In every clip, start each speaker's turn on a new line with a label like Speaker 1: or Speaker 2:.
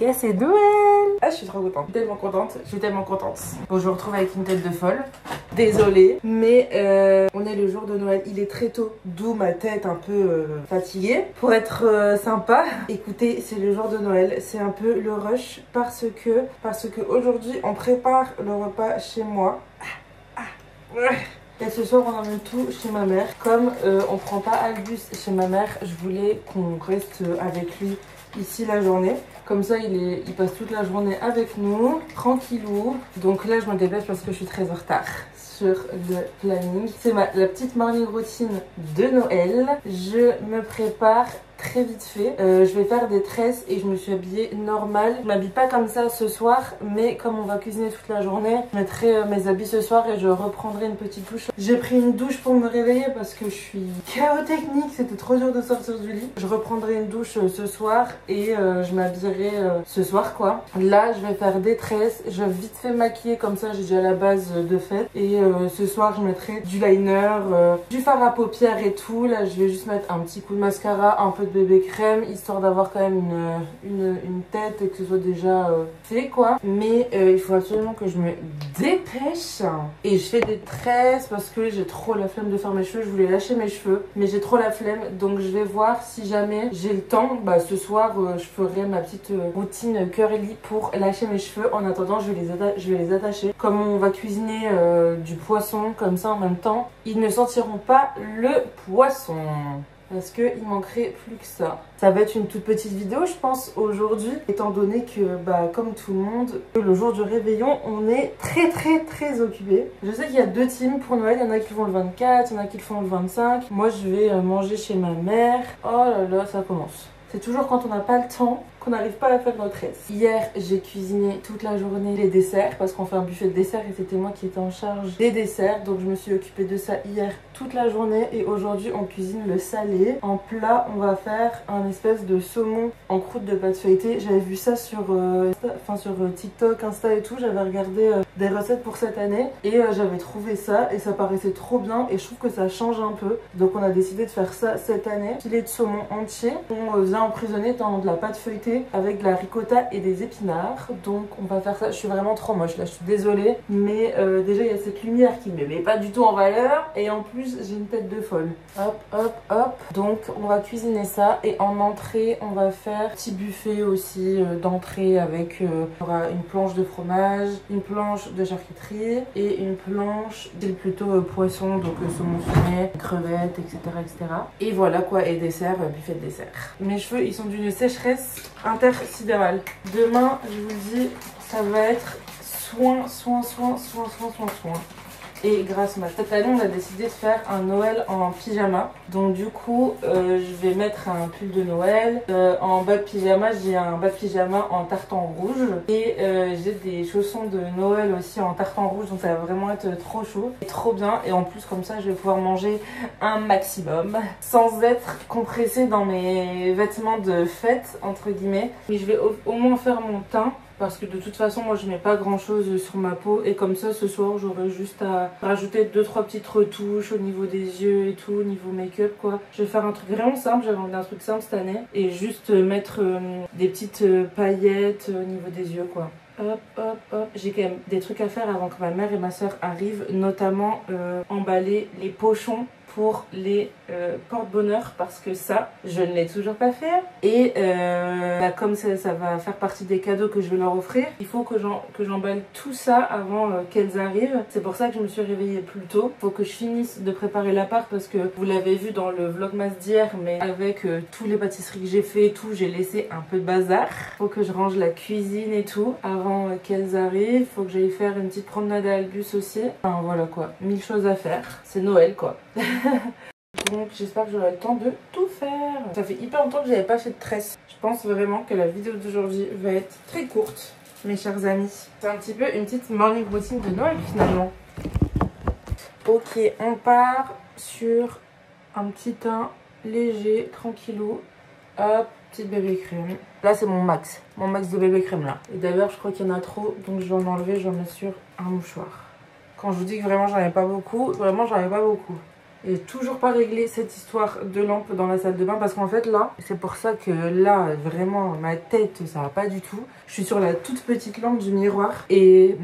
Speaker 1: gars, c'est Noël. Ah, je suis trop contente, je suis tellement contente. Bon, je me retrouve avec une tête de folle. Désolée, mais on est le jour de Noël, il est très tôt, d'où ma tête un peu fatiguée. Pour être sympa, écoutez, c'est le jour de Noël, c'est un peu le rush parce que aujourd'hui on prépare le repas chez moi. Et ce soir on emmène tout chez ma mère. Comme on prend pas Albus chez ma mère, je voulais qu'on reste avec lui ici la journée. Comme ça il passe toute la journée avec nous, tranquillou. Donc là je me dépêche parce que je suis très en retard sur le planning. C'est la petite morning routine de Noël. Je me prépare très vite fait. Je vais faire des tresses et je me suis habillée normal. Je m'habille pas comme ça ce soir, mais comme on va cuisiner toute la journée, je mettrai mes habits ce soir et je reprendrai une petite douche. J'ai pris une douche pour me réveiller parce que je suis KO technique, c'était trop dur de sortir du lit. Je reprendrai une douche ce soir et je m'habillerai ce soir quoi. Là je vais faire des tresses, je vais vite fait maquiller comme ça, j'ai déjà la base de fait. Et ce soir je mettrai du liner, du fard à paupières et tout. Là je vais juste mettre un petit coup de mascara, un peu de bébé crème, histoire d'avoir quand même une tête et que ce soit déjà fait quoi. Mais il faut absolument que je me dépêche. Et je fais des tresses parce que j'ai trop la flemme de faire mes cheveux. Je voulais lâcher mes cheveux, mais j'ai trop la flemme. Donc je vais voir si jamais j'ai le temps. Bah ce soir je ferai ma petite routine curly pour lâcher mes cheveux. En attendant je vais les attacher. Comme on va cuisiner du poisson comme ça en même temps, ils ne sentiront pas le poisson. Parce qu'il manquerait plus que ça. Ça va être une toute petite vidéo je pense aujourd'hui, étant donné que bah comme tout le monde, le jour du réveillon on est très occupé. Je sais qu'il y a deux teams pour Noël, il y en a qui font le 24, il y en a qui le font le 25. Moi je vais manger chez ma mère. Oh là là, ça commence. C'est toujours quand on n'a pas le temps qu'on n'arrive pas à faire nos tresses. Hier, j'ai cuisiné toute la journée les desserts parce qu'on fait un buffet de desserts et c'était moi qui étais en charge des desserts. Donc je me suis occupée de ça hier toute la journée et aujourd'hui on cuisine le salé. En plat, on va faire un espèce de saumon en croûte de pâte feuilletée. J'avais vu ça sur TikTok, Insta et tout. J'avais regardé des recettes pour cette année et j'avais trouvé ça et ça paraissait trop bien et je trouve que ça change un peu. Donc on a décidé de faire ça cette année. Filet de saumon entier. On vient emprisonner dans de la pâte feuilletée avec de la ricotta et des épinards. Donc on va faire ça. Je suis vraiment trop moche là, je suis désolée. Mais déjà il y a cette lumière qui me met pas du tout en valeur. Et en plus j'ai une tête de folle. Hop, hop, hop. Donc on va cuisiner ça. Et en entrée on va faire petit buffet aussi d'entrée avec on aura une planche de fromage, une planche de charcuterie et une planche plutôt poisson. Donc saumon fumé, crevettes, etc., etc. Et voilà quoi. Et dessert, buffet de dessert. Mes cheveux ils sont d'une sécheresse intersidérale. Demain, je vous dis, ça va être soin. Et grâce à cette année, on a décidé de faire un Noël en pyjama. Donc du coup, je vais mettre un pull de Noël. En bas de pyjama, j'ai un bas de pyjama en tartan rouge. Et j'ai des chaussons de Noël aussi en tartan rouge. Donc ça va vraiment être trop chaud et trop bien. Et en plus, comme ça, je vais pouvoir manger un maximum sans être compressée dans mes vêtements de fête, entre guillemets. Mais je vais au moins faire mon teint. Parce que de toute façon, moi je mets pas grand chose sur ma peau. Et comme ça, ce soir, j'aurai juste à rajouter 2-3 petites retouches au niveau des yeux et tout, au niveau make-up quoi. Je vais faire un truc vraiment simple, j'avais envie d'un truc simple cette année. Et juste mettre des petites paillettes au niveau des yeux quoi. Hop, hop, hop. J'ai quand même des trucs à faire avant que ma mère et ma soeur arrivent. Notamment emballer les pochons pour les porte-bonheur parce que ça, je ne l'ai toujours pas fait. Et comme ça va faire partie des cadeaux que je vais leur offrir, il faut que j'emballe tout ça avant qu'elles arrivent. C'est pour ça que je me suis réveillée plus tôt. Il faut que je finisse de préparer l'appart parce que vous l'avez vu dans le vlogmas d'hier, mais avec tous les pâtisseries que j'ai fait et tout, j'ai laissé un peu de bazar. Il faut que je range la cuisine et tout avant qu'elles arrivent. Il faut que j'aille faire une petite promenade à Albus aussi. Enfin voilà quoi, 1000 choses à faire. C'est Noël quoi. Donc j'espère que j'aurai le temps de tout faire. Ça fait hyper longtemps que j'avais pas fait de tresse. Je pense vraiment que la vidéo d'aujourd'hui va être très courte, mes chers amis. C'est un petit peu une petite morning routine de Noël finalement. Ok, on part sur un petit teint léger, tranquillou. Hop, petite bébé crème. Là c'est mon max de bébé crème là. Et d'ailleurs je crois qu'il y en a trop, donc je vais en enlever, je vais en mettre sur un mouchoir. Quand je vous dis que vraiment j'en ai pas beaucoup, vraiment j'en ai pas beaucoup. Et toujours pas réglé cette histoire de lampe dans la salle de bain parce qu'en fait là, c'est pour ça que là, vraiment, ma tête, ça va pas du tout. Je suis sur la toute petite lampe du miroir et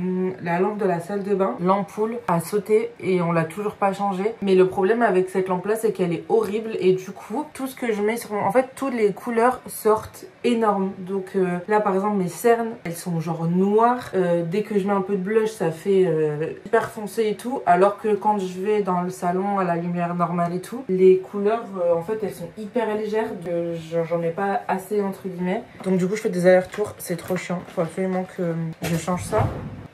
Speaker 1: la lampe de la salle de bain, l'ampoule a sauté et on l'a toujours pas changée. Mais le problème avec cette lampe là, c'est qu'elle est horrible et du coup, tout ce que je mets sur en fait, toutes les couleurs sortent énormes. Donc là, par exemple, mes cernes, elles sont genre noires. Dès que je mets un peu de blush, ça fait hyper foncé et tout. Alors que quand je vais dans le salon à la lumière normale et tout, les couleurs, en fait, elles sont hyper légères. J'en ai pas assez, entre guillemets. Donc du coup, je fais des allers-retours. C'est trop chiant. Faut absolument que je change ça.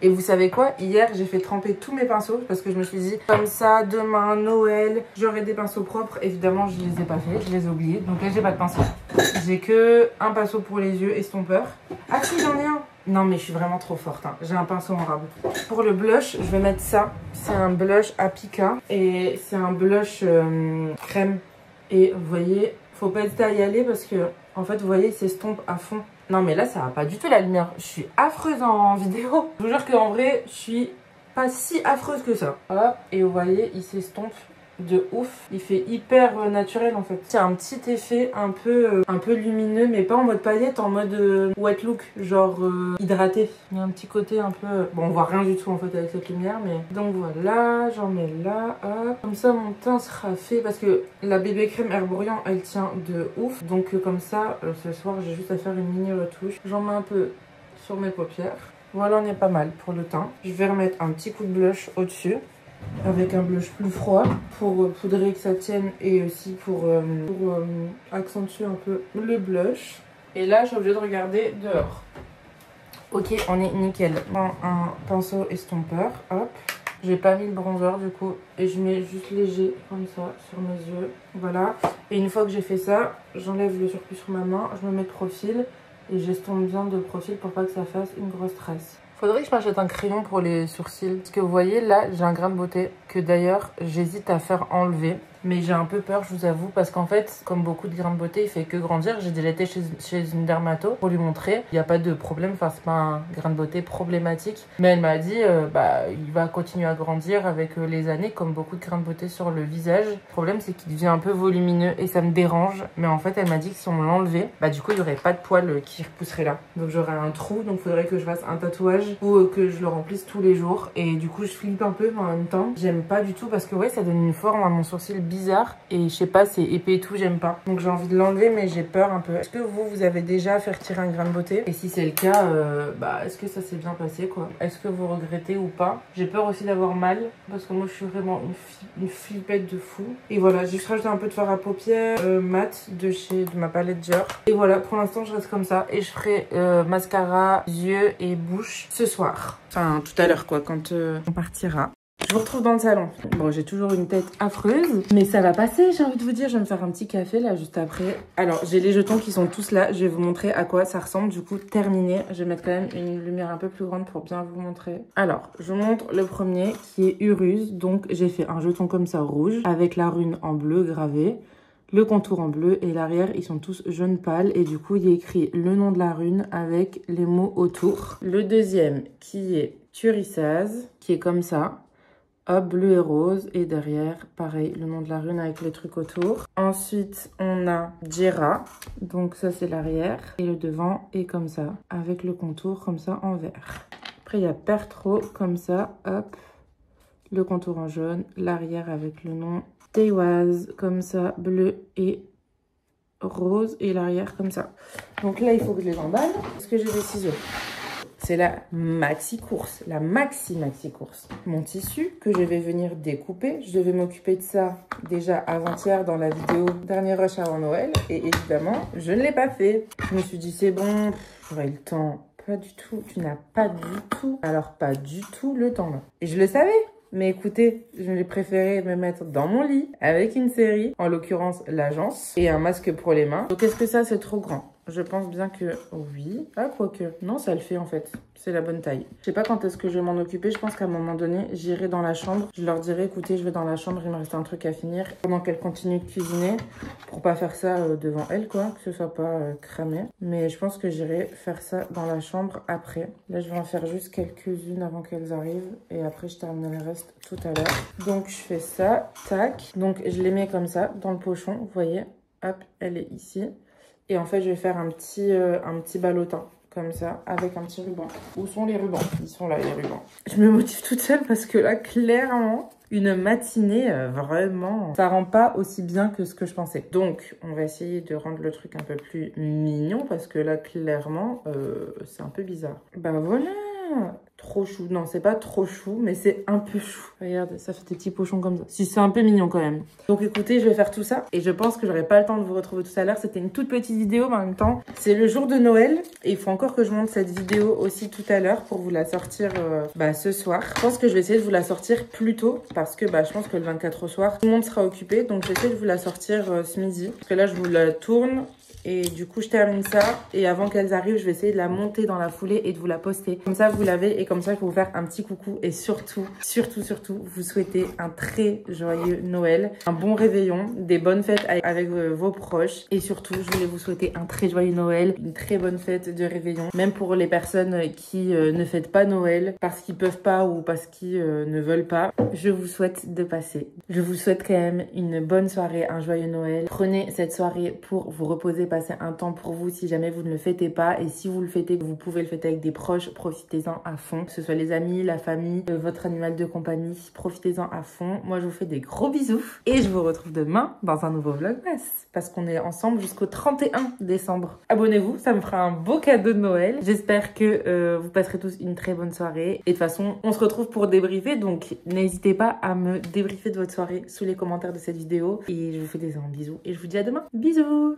Speaker 1: Et vous savez quoi? Hier, j'ai fait tremper tous mes pinceaux parce que je me suis dit, comme ça, demain, Noël, j'aurai des pinceaux propres. Évidemment, je les ai pas fait, je les ai oubliés. Donc là, j'ai pas de pinceau. J'ai que un pinceau pour les yeux, estompeur. Ah si, j'en ai un. Non, mais je suis vraiment trop forte. Hein. J'ai un pinceau en rab. Pour le blush, je vais mettre ça. C'est un blush Apika et c'est un blush crème. Et vous voyez, faut pas hésiter à y aller parce que, en fait, vous voyez, il s'estompe à fond. Non mais là ça va pas du tout la lumière, je suis affreuse en vidéo. Je vous jure qu'en vrai je suis pas si affreuse que ça. Hop, et vous voyez il s'estompe de ouf. Il fait hyper naturel en fait. C'est un petit effet un peu lumineux mais pas en mode paillette, en mode wet look, genre hydraté. Il y a un petit côté un peu... Bon on voit rien du tout en fait avec cette lumière mais... Donc voilà, j'en mets là, hop. Comme ça mon teint sera fait parce que la bébé crème Herborian elle tient de ouf. Donc comme ça ce soir j'ai juste à faire une mini retouche. J'en mets un peu sur mes paupières. Voilà, on est pas mal pour le teint. Je vais remettre un petit coup de blush au-dessus. Avec un blush plus froid pour poudrer que ça tienne et aussi pour accentuer un peu le blush. Et là, je suis obligée de regarder dehors. Ok, on est nickel. Je prends un pinceau estompeur, hop. J'ai pas mis le bronzer du coup et je mets juste léger comme ça sur mes yeux. Voilà. Et une fois que j'ai fait ça, j'enlève le surplus sur ma main, je me mets de profil et j'estompe bien de profil pour pas que ça fasse une grosse trace. Faudrait que je m'achète un crayon pour les sourcils. Parce que vous voyez, là, j'ai un grain de beauté que d'ailleurs, j'hésite à faire enlever. Mais j'ai un peu peur, je vous avoue, parce qu'en fait, comme beaucoup de grains de beauté, il fait que grandir. J'ai déjà été chez une dermato pour lui montrer. Il n'y a pas de problème, enfin, c'est pas un grain de beauté problématique. Mais elle m'a dit, il va continuer à grandir avec les années, comme beaucoup de grains de beauté sur le visage. Le problème, c'est qu'il devient un peu volumineux et ça me dérange. Mais en fait, elle m'a dit que si on l'enlevait, du coup, il n'y aurait pas de poils qui repousserait là. Donc, j'aurais un trou, donc il faudrait que je fasse un tatouage ou que je le remplisse tous les jours. Et du coup, je flippe un peu, mais en même temps, j'aime pas du tout parce que, ouais, ça donne une forme à mon sourcil bizarre et je sais pas, c'est épais et tout, j'aime pas. Donc j'ai envie de l'enlever mais j'ai peur un peu. Est-ce que vous avez déjà fait retirer un grain de beauté? Et si c'est le cas, est-ce que ça s'est bien passé quoi? Est-ce que vous regrettez ou pas? J'ai peur aussi d'avoir mal parce que moi je suis vraiment une flippette de fou. Et voilà, j'ai juste rajouté un peu de fard à paupières mat de ma palette Dior. Et voilà, pour l'instant je reste comme ça et je ferai mascara, yeux et bouche ce soir. Enfin tout à l'heure quoi, quand on partira. Je vous retrouve dans le salon. Bon, j'ai toujours une tête affreuse, mais ça va passer, j'ai envie de vous dire. Je vais me faire un petit café, là, juste après. Alors, j'ai les jetons qui sont tous là. Je vais vous montrer à quoi ça ressemble. Du coup, terminé. Je vais mettre quand même une lumière un peu plus grande pour bien vous montrer. Alors, je vous montre le premier, qui est Uruse. Donc, j'ai fait un jeton comme ça, rouge, avec la rune en bleu gravée. Le contour en bleu et l'arrière, ils sont tous jaune pâle. Et du coup, il y a écrit le nom de la rune avec les mots autour. Le deuxième, qui est Turissaz, qui est comme ça. Hop, bleu et rose. Et derrière, pareil, le nom de la rune avec les trucs autour. Ensuite, on a Jera. Donc ça, c'est l'arrière. Et le devant est comme ça, avec le contour comme ça en vert. Après, il y a Pertro comme ça. Hop, le contour en jaune. L'arrière avec le nom. Teiwaz comme ça, bleu et rose. Et l'arrière comme ça. Donc là, il faut que je les emballe. Parce que j'ai des ciseaux. C'est la maxi course, la maxi course. Mon tissu que je vais venir découper. Je devais m'occuper de ça déjà avant-hier dans la vidéo dernier rush avant Noël. Et évidemment, je ne l'ai pas fait. Je me suis dit c'est bon, j'aurai le temps. Pas du tout, tu n'as pas du tout. Alors pas du tout le temps là. Et je le savais. Mais écoutez, j'ai préféré me mettre dans mon lit avec une série, en l'occurrence l'agence, et un masque pour les mains. Donc est-ce que ça c'est trop grand? Je pense bien que oui. Ah, quoique. Non, ça le fait en fait. C'est la bonne taille. Je sais pas quand est-ce que je vais m'en occuper. Je pense qu'à un moment donné, j'irai dans la chambre. Je leur dirai, écoutez, je vais dans la chambre, il me reste un truc à finir. Pendant qu'elle continue de cuisiner. Pour pas faire ça devant elle, quoi. Que ce soit pas cramé. Mais je pense que j'irai faire ça dans la chambre après. Là, je vais en faire juste quelques-unes avant qu'elles arrivent. Et après, je termine le reste tout à l'heure. Donc, je fais ça. Tac. Donc, je les mets comme ça dans le pochon. Vous voyez. Hop, elle est ici. Et en fait, je vais faire un petit ballotin, comme ça, avec un petit ruban. Où sont les rubans? Ils sont là, les rubans. Je me motive toute seule parce que là, clairement, une matinée, vraiment, ça rend pas aussi bien que ce que je pensais. Donc, on va essayer de rendre le truc un peu plus mignon parce que là, clairement, c'est un peu bizarre. Bah voilà! Trop chou. Non, c'est pas trop chou, mais c'est un peu chou. Regarde, ça fait des petits pochons comme ça. Si, c'est un peu mignon quand même. Donc écoutez, je vais faire tout ça. Et je pense que j'aurai pas le temps de vous retrouver tout à l'heure. C'était une toute petite vidéo, mais en même temps, c'est le jour de Noël. Et il faut encore que je monte cette vidéo aussi tout à l'heure pour vous la sortir ce soir. Je pense que je vais essayer de vous la sortir plus tôt. Parce que je pense que le 24 au soir, tout le monde sera occupé. Donc je vais essayer de vous la sortir ce midi. Parce que là, je vous la tourne. Et du coup, je termine ça. Et avant qu'elles arrivent, je vais essayer de la monter dans la foulée et de vous la poster. Comme ça, vous l'avez. Et comme ça, je peux vous faire un petit coucou. Et surtout, vous souhaiter un très joyeux Noël. Un bon réveillon. Des bonnes fêtes avec vos proches. Et surtout, je voulais vous souhaiter un très joyeux Noël. Une très bonne fête de réveillon. Même pour les personnes qui ne fêtent pas Noël. Parce qu'ils peuvent pas ou parce qu'ils ne veulent pas. Je vous souhaite de passer. Je vous souhaite quand même une bonne soirée. Un joyeux Noël. Prenez cette soirée pour vous reposer. Passer un temps pour vous si jamais vous ne le fêtez pas. Et si vous le fêtez, vous pouvez le fêter avec des proches. Profitez-en à fond. Que ce soit les amis, la famille, votre animal de compagnie. Profitez-en à fond. Moi, je vous fais des gros bisous. Et je vous retrouve demain dans un nouveau vlogmas. Parce qu'on est ensemble jusqu'au 31 décembre. Abonnez-vous, ça me fera un beau cadeau de Noël. J'espère que vous passerez tous une très bonne soirée. Et de toute façon, on se retrouve pour débriefer. Donc, n'hésitez pas à me débriefer de votre soirée sous les commentaires de cette vidéo. Et je vous fais des énormes bisous. Et je vous dis à demain. Bisous!